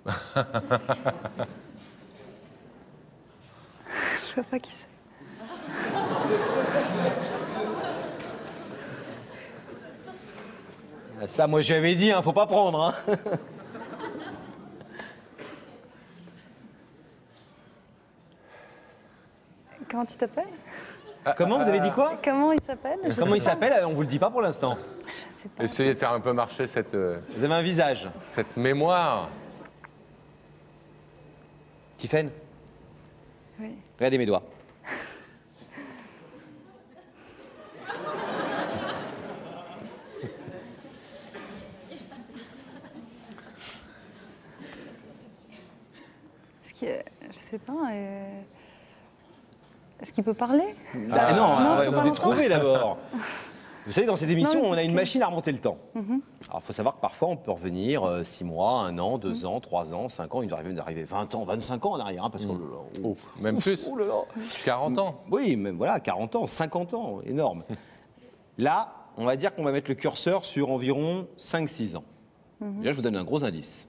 Je vois pas qui c'est. Ça, moi, j'avais dit, hein, faut pas prendre. Hein. Comment tu t'appelles? Comment, vous avez dit quoi? Comment il s'appelle? Comment il s'appelle? On vous le dit pas pour l'instant. Je sais pas. Essayez de faire un peu marcher cette Vous avez un visage. mémoire. Tiffaine, Oui. regardez mes doigts. Je sais pas. Est-ce qu'il peut parler? Ah, non, non, on je va peux pas vous l'entendre. trouver d'abord. Vous savez, dans cette émission, Non, mais on a qu'est-ce une que- machine à remonter le temps. Alors, il faut savoir que parfois, on peut revenir 6 mois, 1 an, 2 ans, 3 ans, 5 ans. Il doit arriver 20 ans, 25 ans en arrière. Hein, parce que, Oh, même plus. oh là là. 40 ans. Oui, même voilà, 40 ans, 50 ans, énorme. Là, on va dire qu'on va mettre le curseur sur environ 5-6 ans. Là, je vous donne un gros indice.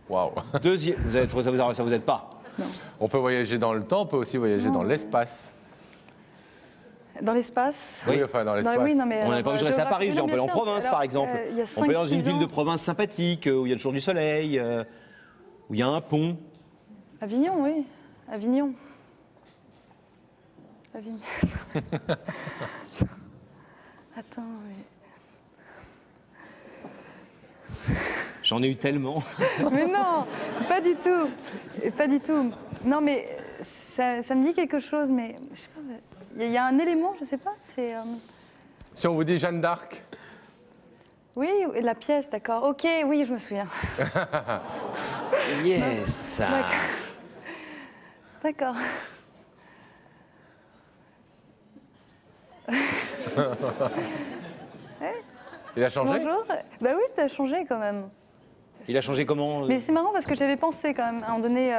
Waouh. Deuxième, vous avez trouvé ça vous aide pas? On peut voyager dans le temps, on peut aussi voyager dans l'espace. Dans l'espace? Oui, enfin dans l'espace. Oui, non, mais On n'est pas obligé de rester à Paris, je veux dire, on peut aller en province, par exemple. Il y a On peut aller dans 5-6 une ville ans. de province sympathique, où il y a toujours du soleil, où il y a un pont. Avignon, oui. Avignon. Avignon. Attends, J'en ai eu tellement. mais non, pas du tout. Pas du tout. Non, mais ça me dit quelque chose, mais je sais pas. Il y a un élément, je sais pas. C'est. Si on vous dit Jeanne d'Arc, Oui, la pièce, d'accord. Ok, oui, je me souviens. Yes. D'accord. il a changé. Bonjour. Bah oui, tu as changé quand même. Il a changé comment? Mais c'est marrant parce que j'avais pensé quand même. À un moment donné,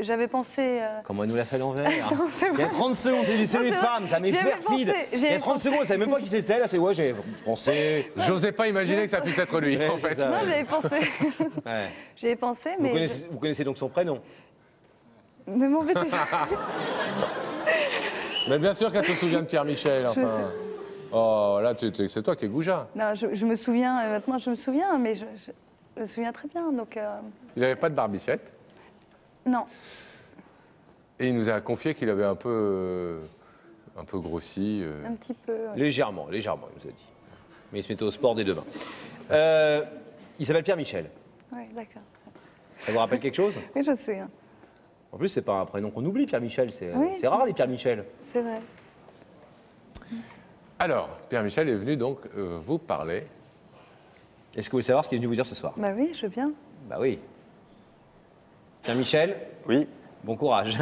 j'avais pensé. Comment elle nous l'a fait à l'envers? c'est Il y a vrai. 30 secondes, c'est les c'est vrai. femmes, ça m'est J'y avais perfide. pensé, j'y Il y a avais 30 pensé. secondes, elle savait même pas qui c'était. Là, c'est ouais, j'ai pensé. J'osais pas imaginer que ça puisse être lui, Ouais, en c'est fait. ça. Non, j'avais pensé. Ouais. J'y avais pensé, mais. Vous connaissez donc son prénom? Ne m'embêtez pas. Mais bien sûr qu'elle se souvient de Pierre Michel. Je me Enfin. Oh, là, c'est toi qui es goujat. Non, je me souviens, maintenant je me souviens, mais je me souviens très bien. Donc, Il n'avait pas de barbichette. non. Et il nous a confié qu'il avait un peu grossi. Un petit peu. Légèrement, il nous a dit. Mais il se mettait au sport dès demain. Il s'appelle Pierre Michel. Oui, d'accord. Ça vous rappelle quelque chose? Oui, je me souviens. En plus, c'est pas un prénom qu'on oublie, Pierre Michel. C'est Oui. c'est rare, les Pierre Michel. C'est vrai. Alors, Pierre Michel est venu donc vous parler. Est-ce que vous voulez savoir ce qu'il est venu vous dire ce soir? Bah oui, je veux bien. Bah oui. Pierre Michel, Oui, bon courage.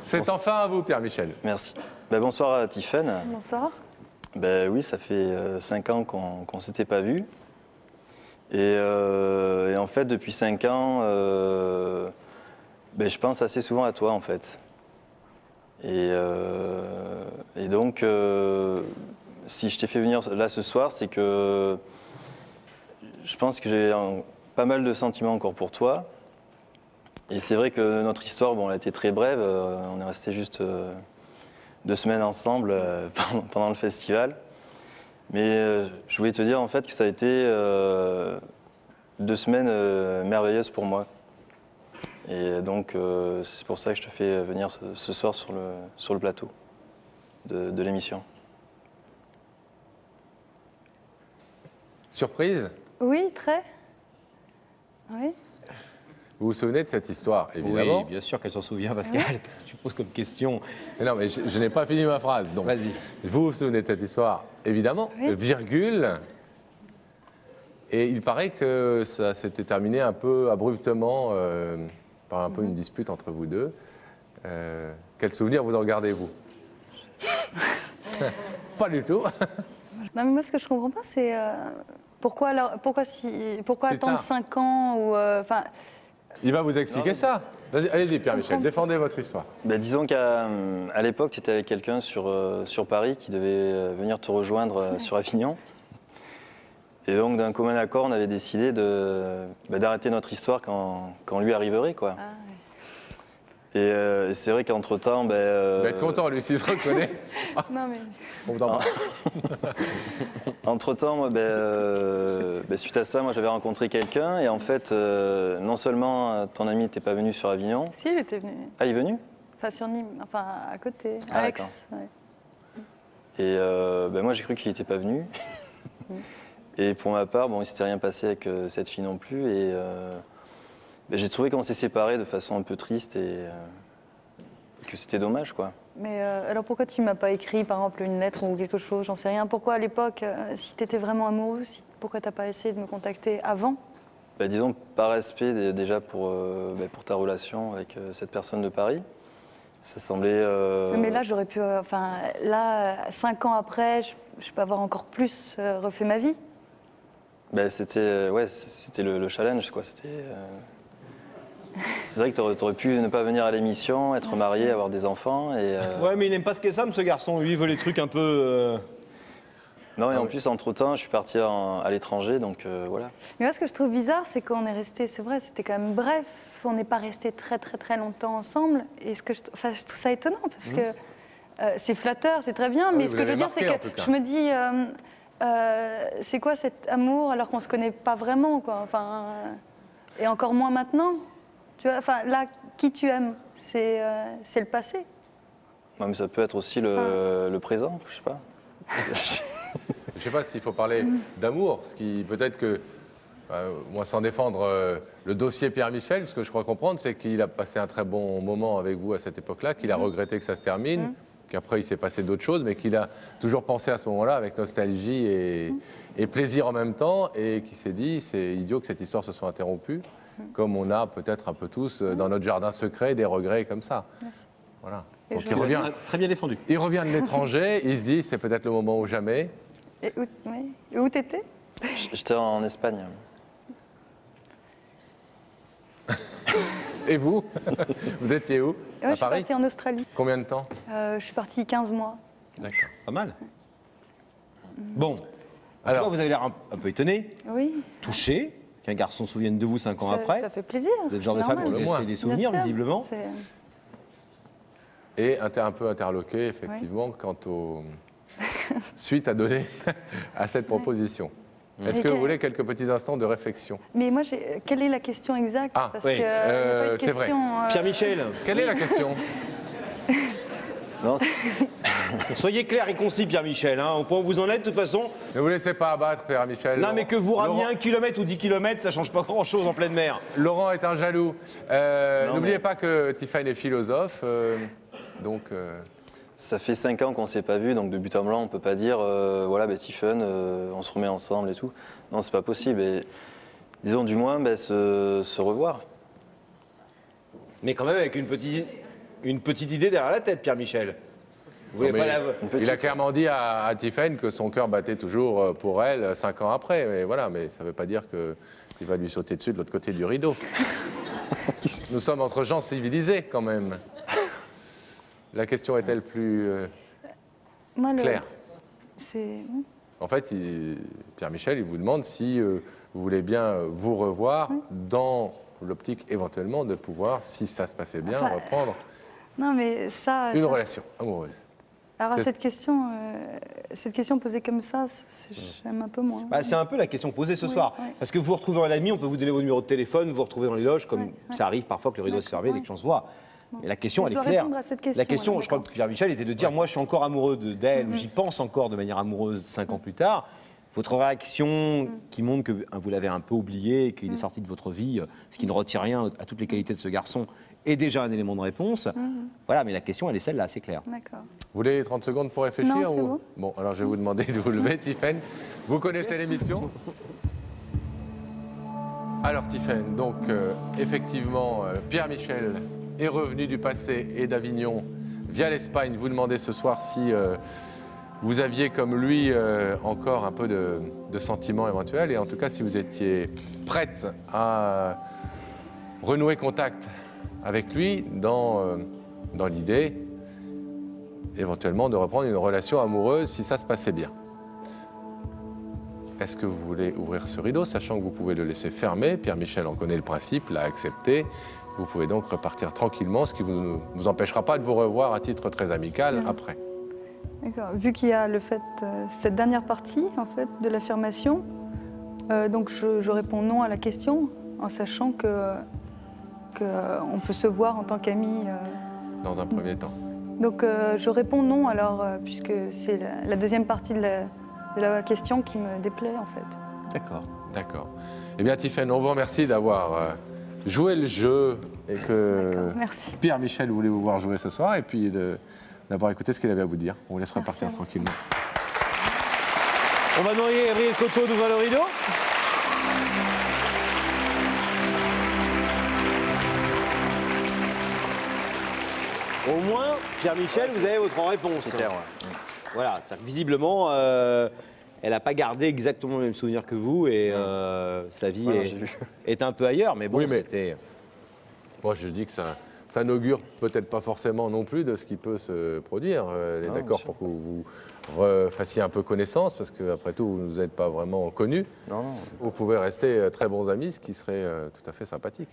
C'est enfin à vous, Pierre Michel. merci. Bonsoir à Tiffaine. Bonsoir. Oui, ça fait 5 ans qu'on s'était pas vus. Et en fait, depuis 5 ans, je pense assez souvent à toi, en fait. Et donc, si je t'ai fait venir là ce soir, c'est que je pense que j'ai pas mal de sentiments encore pour toi. Et c'est vrai que notre histoire, bon, elle a été très brève. On est resté juste 2 semaines ensemble pendant le festival. Mais je voulais te dire en fait que ça a été 2 semaines merveilleuses pour moi. Et donc c'est pour ça que je te fais venir ce soir sur le plateau de l'émission. Surprise? Oui, très. Oui. Vous vous souvenez de cette histoire, évidemment? Oui, bien sûr qu'elle s'en souvient, Pascal. Qu'est-ce que tu poses comme question? Mais non, mais je n'ai pas fini ma phrase. Donc, Vas-y. vous vous souvenez de cette histoire, évidemment, Oui. virgule. Et il paraît que ça s'était terminé un peu abruptement par un peu une dispute entre vous deux. Quel souvenir vous en gardez-vous? Pas du tout. Non, mais moi, ce que je comprends pas, c'est pourquoi C'est attendre tard. 5 ans ou, Il va vous expliquer ça. Vas-y, allez-y, Pierre-Michel, défendez votre histoire. Bah, disons qu'à l'époque, tu étais avec quelqu'un sur Paris qui devait venir te rejoindre sur Avignon. Et donc, d'un commun accord, on avait décidé d'arrêter notre histoire quand lui arriverait, quoi. Ah, Et c'est vrai qu'entre-temps... Il va être content, lui, s'il se reconnaît. non, mais. On vous embrasse. Entre-temps, moi, suite à ça, moi, j'avais rencontré quelqu'un. Et en fait, non seulement ton ami n'était pas venu sur Avignon... Si, il était venu. Ah, il est venu? Enfin, sur Nîmes, enfin, à côté, Ah, à Aix. Ouais. Et moi, j'ai cru qu'il n'était pas venu. Et pour ma part, bon, il ne s'était rien passé avec cette fille non plus. Et j'ai trouvé qu'on s'est séparés de façon un peu triste et que c'était dommage, quoi. Mais alors pourquoi tu m'as pas écrit, par exemple, une lettre ou quelque chose? J'en sais rien. Pourquoi à l'époque, si tu étais vraiment amoureux, pourquoi t'as pas essayé de me contacter avant? Disons, par respect déjà pour ta relation avec cette personne de Paris, ça semblait... Mais là, j'aurais pu... Enfin, là, 5 ans après, je peux avoir encore plus refait ma vie. C'était le challenge, quoi. C'est vrai que tu aurais pu ne pas venir à l'émission, être marié, avoir des enfants. Ouais, mais il n'aime pas ce qu'est Sam, ce garçon. Lui, il veut les trucs un peu... Non, et en plus, entre-temps, je suis parti à l'étranger, donc voilà. Mais moi, ce que je trouve bizarre, c'est qu'on est resté... C'est vrai, c'était quand même bref. On n'est pas resté très, très, très longtemps ensemble. Et je trouve ça étonnant, parce que c'est flatteur, c'est très bien. Oui, mais ce que je veux dire, c'est que je me dis... c'est quoi cet amour alors qu'on se connaît pas vraiment, quoi. Enfin, et encore moins maintenant. Tu vois, enfin là, qui tu aimes, c'est le passé. Non, mais ça peut être aussi le présent, je sais pas. Je sais pas s'il faut parler d'amour, ce qui peut-être que, moi sans défendre le dossier Pierre-Michel, ce que je crois comprendre, c'est qu'il a passé un très bon moment avec vous à cette époque-là, qu'il a regretté que ça se termine. Qu'après il s'est passé d'autres choses, mais qu'il a toujours pensé à ce moment-là avec nostalgie et plaisir en même temps, et qui s'est dit, c'est idiot que cette histoire se soit interrompue, comme on a peut-être un peu tous dans notre jardin secret des regrets comme ça. Merci. Voilà. Et Donc je il revient, Très bien défendu. il revient de l'étranger, il se dit, c'est peut-être le moment ou jamais. Et où t'étais? J'étais en Espagne. Et vous? Vous étiez où? Moi, À je suis Paris? partie en Australie. Combien de temps? Je suis partie 15 mois. D'accord. Pas mal. Bon. Alors- Alors, vous avez l'air un peu étonné, Oui. touché, qu'un garçon se souvienne de vous 5 ans Ça, après. ça fait plaisir. Vous êtes le genre de c'est femme normal. qui le moins. laisse des souvenirs, Bien sûr. visiblement. C'est- Et un peu interloqué, effectivement, quant aux suites à donner à cette proposition. Est-ce Et que vous que- voulez quelques petits instants de réflexion? Mais moi, quelle est la question exacte? Ah, Parce oui. que y a pas eu de c'est vrai. question, Pierre-Michel, Quelle est la question? Non, soyez clair et concis, Pierre-Michel. Au point où vous en êtes, de toute façon. Ne vous laissez pas abattre, Pierre-Michel. Non, mais que vous ramiez Laurent- 1 kilomètre ou 10 kilomètres, ça change pas grand-chose en pleine mer. Laurent est un jaloux. N'oubliez mais- pas que Tiffany est philosophe. Donc, ça fait 5 ans qu'on ne s'est pas vu, donc de but en blanc, on ne peut pas dire voilà, Tiffen, on se remet ensemble et tout. Non, c'est pas possible. Et, disons du moins se revoir. Mais quand même avec une petite idée derrière la tête, Pierre-Michel. Vous voulez non, pas mais la... il a clairement dit à Tiffany que son cœur battait toujours pour elle 5 ans après. Mais voilà, mais ça ne veut pas dire qu'il va lui sauter dessus de l'autre côté du rideau. Nous sommes entre gens civilisés quand même. La question est-elle plus Moi, claire? C'est... En fait, Pierre-Michel, il vous demande si vous voulez bien vous revoir dans l'optique éventuellement de pouvoir, si ça se passait bien, Enfin, reprendre Non, mais ça... une ça- relation amoureuse. Alors, C'est- cette question posée comme ça, j'aime un peu moins. Bah, c'est un peu la question posée ce Oui, soir. oui. Parce que vous vous retrouvez en ami, on peut vous donner vos numéros de téléphone, vous vous retrouvez dans les loges, comme Oui, oui. ça arrive parfois que le rideau se D'accord, ferme et oui. que gens se voient. Mais la question, Mais elle je est dois claire. répondre à cette question, La question, alors, je crois d'accord. que Pierre-Michel était de dire moi, je suis encore amoureux d'elle, ou j'y pense encore de manière amoureuse 5 ans plus tard. Votre réaction qui montre que vous l'avez un peu oublié et qu'il est sorti de votre vie, ce qui ne retire rien à toutes les qualités de ce garçon, est déjà un élément de réponse. Voilà, mais la question, elle est celle-là, c'est clair. D'accord. Vous voulez 30 secondes pour réfléchir Non, c'est ou... bon. Bon, alors je vais vous demander de vous lever, Tiffany. Vous connaissez l'émission? Alors, Tiffany, donc effectivement, Pierre-Michel est revenu du passé et d'Avignon via l'Espagne. Vous demandez ce soir si vous aviez, comme lui, encore un peu de sentiments éventuels, et en tout cas si vous étiez prête à renouer contact avec lui dans l'idée, éventuellement, de reprendre une relation amoureuse si ça se passait bien. Est-ce que vous voulez ouvrir ce rideau, sachant que vous pouvez le laisser fermé? Pierre-Michel en connaît le principe, l'a accepté. Vous pouvez donc repartir tranquillement, ce qui ne vous empêchera pas de vous revoir à titre très amical après. D'accord. Vu qu'il y a le fait, cette dernière partie en fait, de l'affirmation, donc je réponds non à la question en sachant qu'on peut se voir en tant qu'amis. Dans un premier temps. Donc je réponds non alors, puisque c'est la deuxième partie de la question qui me déplaît en fait. D'accord. D'accord. Eh bien, Tiffaine, on vous remercie d'avoir joué le jeu et que Merci. Pierre-Michel voulait vous voir jouer ce soir et puis d'avoir écouté ce qu'il avait à vous dire. On vous laisse Merci repartir à vous. tranquillement. On va demander à Gabriel Coteau d'ouvrir le rideau. Au moins, Pierre-Michel, vous avez votre réponse. C'est clair, ouais. Voilà, c'est-à-dire que visiblement, elle n'a pas gardé exactement le même souvenir que vous et sa vie Ouais, non, j'ai vu. est un peu ailleurs, mais bon, Oui, mais- c'était... Moi, je dis que ça n'augure peut-être pas forcément non plus de ce qui peut se produire. Elle est Non, d'accord bien pour que vous refassiez un peu connaissance, parce qu'après tout, vous n'êtes pas vraiment connus. Non, non. Vous pouvez rester très bons amis, ce qui serait tout à fait sympathique.